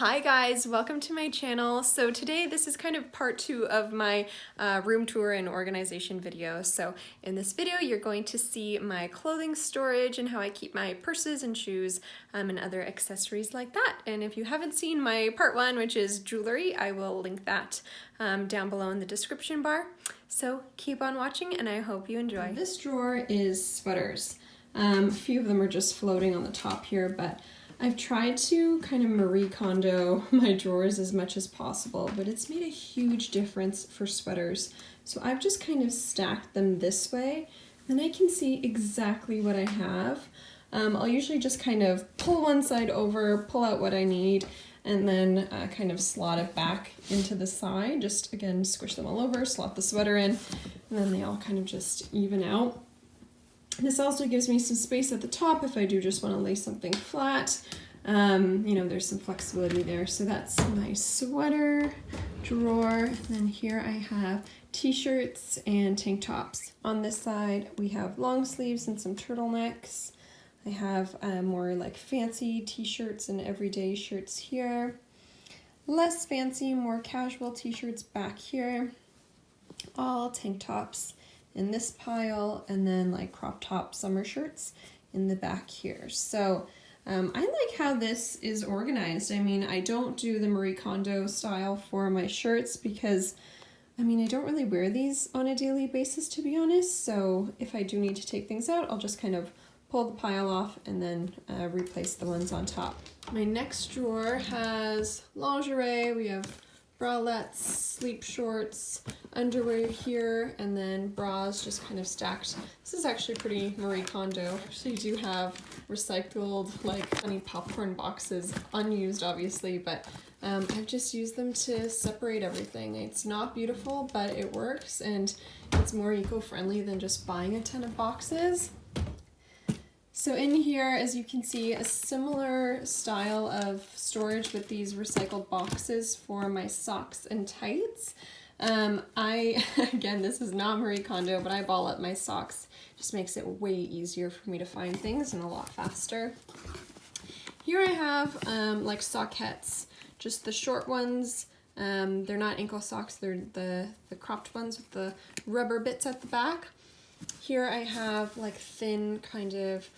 Hi guys, welcome to my channel. So today this is kind of part 2 of my room tour and organization video. So in this video you're going to see my clothing storage and how I keep my purses and shoes and other accessories like that. And if you haven't seen my part 1, which is jewelry, I will link that down below in the description bar. So keep on watching and I hope you enjoy. This drawer is sweaters. A few of them are just floating on the top here, but I've tried to kind of Marie Kondo my drawers as much as possible, but it's made a huge difference for sweaters. So I've just kind of stacked them this way, then I can see exactly what I have. I'll usually just kind of pull one side over, pull out what I need, and then kind of slot it back into the side. Just again, squish them all over, slot the sweater in, and then they all kind of just even out. This also gives me some space at the top if I do just want to lay something flat. You know, there's some flexibility there. So that's my sweater drawer. And then here I have t-shirts and tank tops. On this side, we have long sleeves and some turtlenecks. I have more like fancy t-shirts and everyday shirts here. Less fancy, more casual t-shirts back here. All tank tops in this pile, and then like crop top summer shirts in the back here. So I like how this is organized. I mean, I don't do the Marie Kondo style for my shirts because I mean, I don't really wear these on a daily basis, to be honest. So if I do need to take things out, I'll just kind of pull the pile off and then replace the ones on top. My next drawer has lingerie. We have bralettes, sleep shorts, underwear here, and then bras just kind of stacked. This is actually pretty Marie Kondo. Actually do have recycled like honey popcorn boxes, unused obviously, but I've just used them to separate everything. It's not beautiful, but it works, and it's more eco-friendly than just buying a ton of boxes. So in here, as you can see, a similar style of storage with these recycled boxes for my socks and tights. Again, this is not Marie Kondo, but I ball up my socks. Just makes it way easier for me to find things and a lot faster. Here I have like sockettes, just the short ones. They're not ankle socks, they're the cropped ones with the rubber bits at the back. Here I have like thin kind of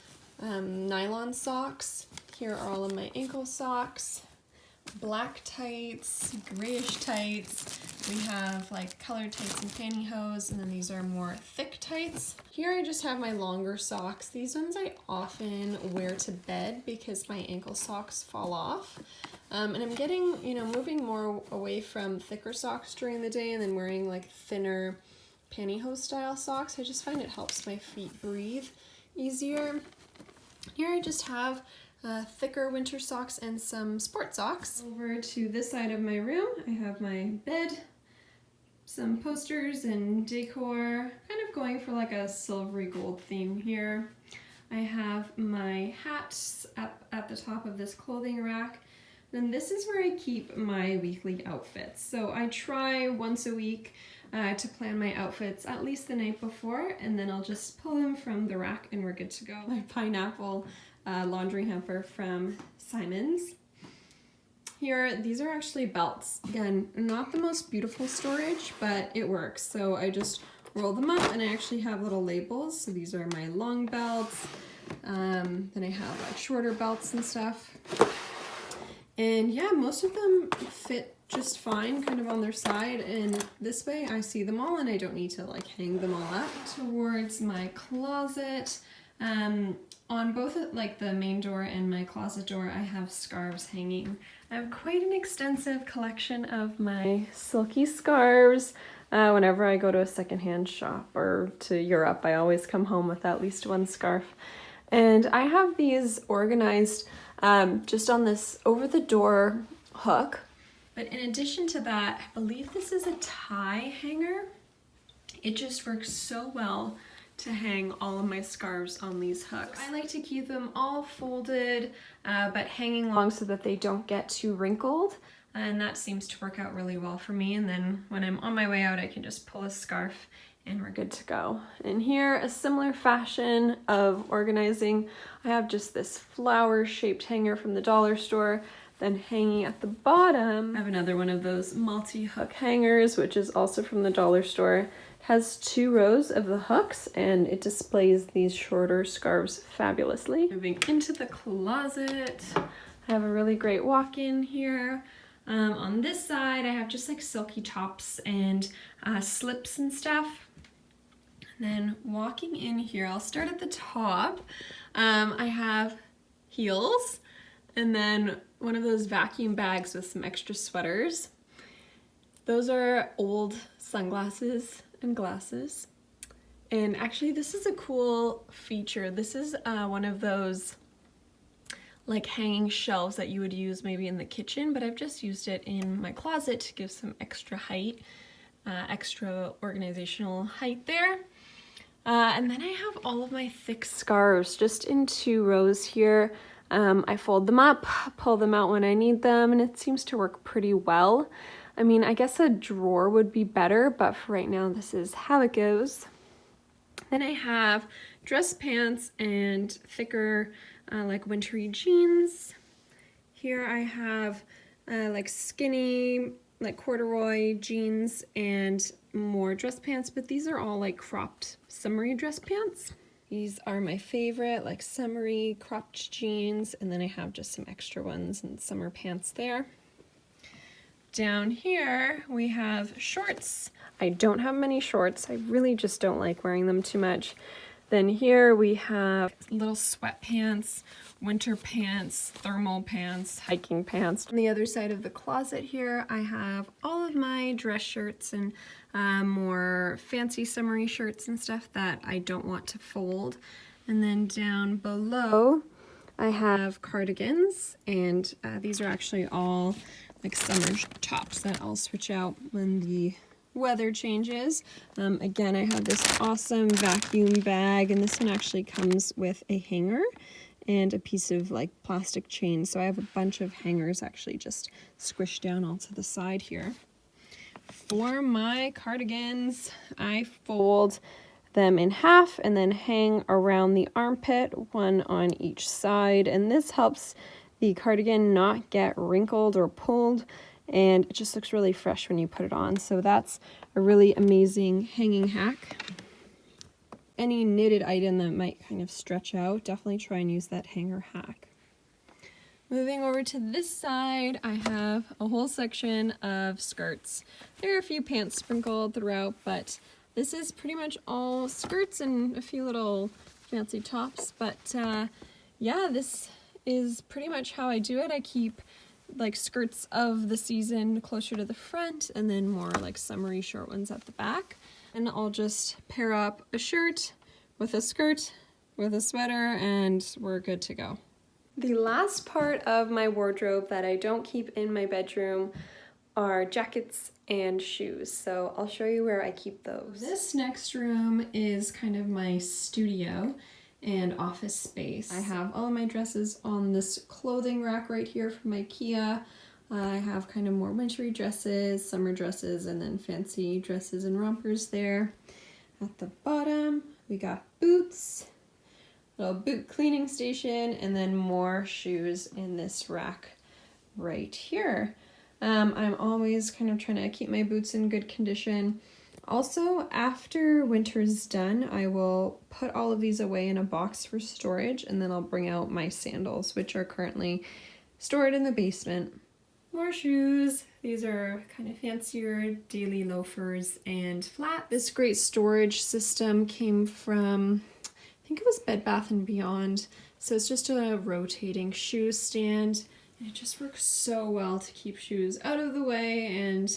nylon socks. Here are all of my ankle socks, black tights, grayish tights. We have like colored tights and pantyhose, and then these are more thick tights. Here I just have my longer socks. These ones I often wear to bed because my ankle socks fall off. And I'm getting, you know, moving more away from thicker socks during the day and then wearing like thinner pantyhose style socks. I just find it helps my feet breathe easier. Here I just have thicker winter socks and some sport socks. Over to this side of my room, I have my bed, some posters and decor, kind of going for like a silvery gold theme here. I have my hats at the top of this clothing rack. Then this is where I keep my weekly outfits. So I try once a week to plan my outfits at least the night before, and then I'll just pull them from the rack and we're good to go. My pineapple laundry hamper from Simon's. Here, these are actually belts. Again, not the most beautiful storage, but it works. So I just roll them up and I actually have little labels. So these are my long belts. Then I have like shorter belts and stuff. And yeah, most of them fit just fine kind of on their side, and this way I see them all and I don't need to like hang them all up. Towards my closet, on both like the main door and my closet door, I have scarves hanging. I have quite an extensive collection of my silky scarves. Whenever I go to a secondhand shop or to Europe, I always come home with at least one scarf. And I have these organized just on this over the door hook. But in addition to that, I believe this is a tie hanger. It just works so well to hang all of my scarves on these hooks. So I like to keep them all folded, but hanging long so that they don't get too wrinkled. And that seems to work out really well for me. And then when I'm on my way out, I can just pull a scarf and we're good to go. And here, a similar fashion of organizing, I have just this flower shaped hanger from the dollar store Then hanging at the bottom, I have another one of those multi-hook hangers, which is also from the dollar store. It has 2 rows of the hooks and it displays these shorter scarves fabulously. Moving into the closet, I have a really great walk-in here. On this side, I have just like silky tops and slips and stuff. And then walking in here, I'll start at the top. I have heels and then one of those vacuum bags with some extra sweaters. Those are old sunglasses and glasses. And actually this is a cool feature. This is one of those like hanging shelves that you would use maybe in the kitchen, but I've just used it in my closet to give some extra height, extra organizational height there. And then I have all of my thick scarves just in 2 rows here. I fold them up, pull them out when I need them, and it seems to work pretty well. I mean, I guess a drawer would be better, but for right now, this is how it goes. Then I have dress pants and thicker, like wintry jeans. Here I have like skinny, like corduroy jeans and more dress pants, but these are all like cropped summery dress pants. These are my favorite, like summery cropped jeans, and then I have just some extra ones and summer pants there. Down here we have shorts. I don't have many shorts. I really just don't like wearing them too much. Then here we have little sweatpants, winter pants, thermal pants, hiking pants. On the other side of the closet here, I have all of my dress shirts and more fancy summery shirts and stuff that I don't want to fold. And then down below, I have cardigans, and these are actually all like summer tops that I'll switch out when the weather changes. Again, I have this awesome vacuum bag, and this one actually comes with a hanger and a piece of like plastic chain. So I have a bunch of hangers actually just squished down all to the side here. For my cardigans, I fold them in half and then hang around the armpit, one on each side, and this helps the cardigan not get wrinkled or pulled, and it just looks really fresh when you put it on. So that's a really amazing hanging hack. Any knitted item that might kind of stretch out, definitely try and use that hanger hack. Moving over to this side, I have a whole section of skirts. There are a few pants sprinkled throughout, but this is pretty much all skirts and a few little fancy tops. But yeah, this is pretty much how I do it. I keep like skirts of the season closer to the front and then more like summery short ones at the back. And I'll just pair up a shirt with a skirt with a sweater and we're good to go. The last part of my wardrobe that I don't keep in my bedroom are jackets and shoes. So I'll show you where I keep those. This next room is kind of my studio and office space. I have all of my dresses on this clothing rack right here from IKEA. I have kind of more wintry dresses, summer dresses, and then fancy dresses and rompers there. At the bottom, we got boots, little boot cleaning station, and then more shoes in this rack right here. I'm always kind of trying to keep my boots in good condition. Also, after winter's done, I will put all of these away in a box for storage, and then I'll bring out my sandals, which are currently stored in the basement. More shoes. These are kind of fancier daily loafers and flats. This great storage system came from, I think it was Bed Bath & Beyond. So it's just a rotating shoe stand, and it just works so well to keep shoes out of the way and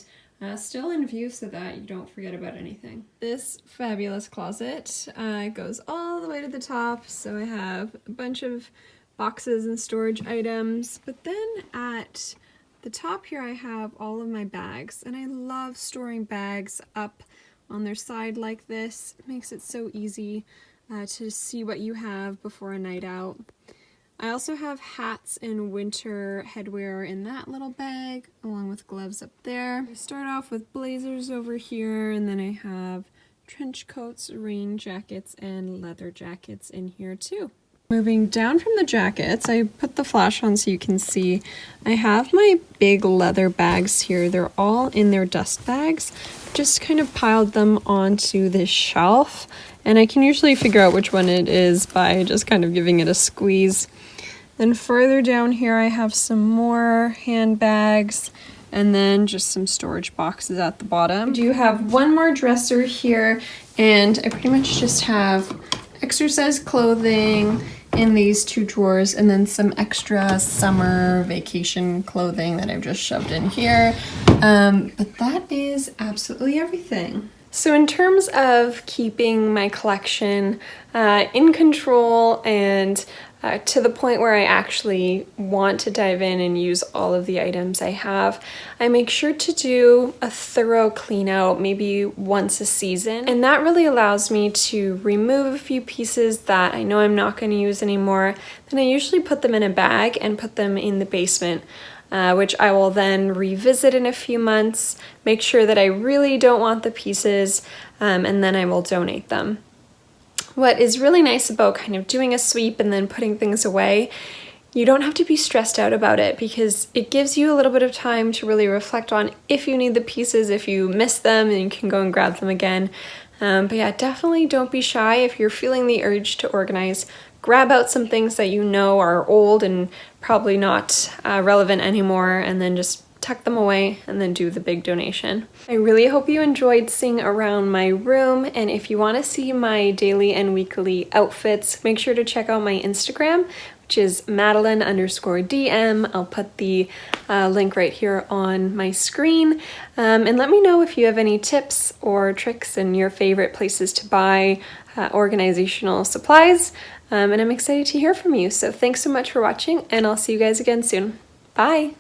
still in view so that you don't forget about anything. This fabulous closet goes all the way to the top, so I have a bunch of boxes and storage items, but then at the top here I have all of my bags, and I love storing bags up on their side like this. It makes it so easy to see what you have before a night out. I also have hats and winter headwear in that little bag, along with gloves up there. I start off with blazers over here, and then I have trench coats, rain jackets, and leather jackets in here too. Moving down from the jackets, I put the flash on so you can see. I have my big leather bags here. They're all in their dust bags. Just kind of piled them onto this shelf, and I can usually figure out which one it is by just kind of giving it a squeeze. Then further down here I have some more handbags and then just some storage boxes at the bottom. I do have one more dresser here, and I pretty much just have exercise clothing in these two drawers and then some extra summer vacation clothing that I've just shoved in here. But that is absolutely everything. So in terms of keeping my collection in control and to the point where I actually want to dive in and use all of the items I have, I make sure to do a thorough clean out maybe once a season. And that really allows me to remove a few pieces that I know I'm not going to use anymore. Then I usually put them in a bag and put them in the basement, which I will then revisit in a few months, make sure that I really don't want the pieces, and then I will donate them. What is really nice about kind of doing a sweep and then putting things away, you don't have to be stressed out about it because it gives you a little bit of time to really reflect on if you need the pieces, if you miss them, and you can go and grab them again. But yeah, definitely don't be shy if you're feeling the urge to organize. Grab out some things that you know are old and probably not relevant anymore, and then just tuck them away and then do the big donation. I really hope you enjoyed seeing around my room, and if you want to see my daily and weekly outfits, make sure to check out my Instagram, which is Madeline_DM. I'll put the link right here on my screen. And let me know if you have any tips or tricks and your favorite places to buy organizational supplies. And I'm excited to hear from you. So thanks so much for watching, and I'll see you guys again soon. Bye!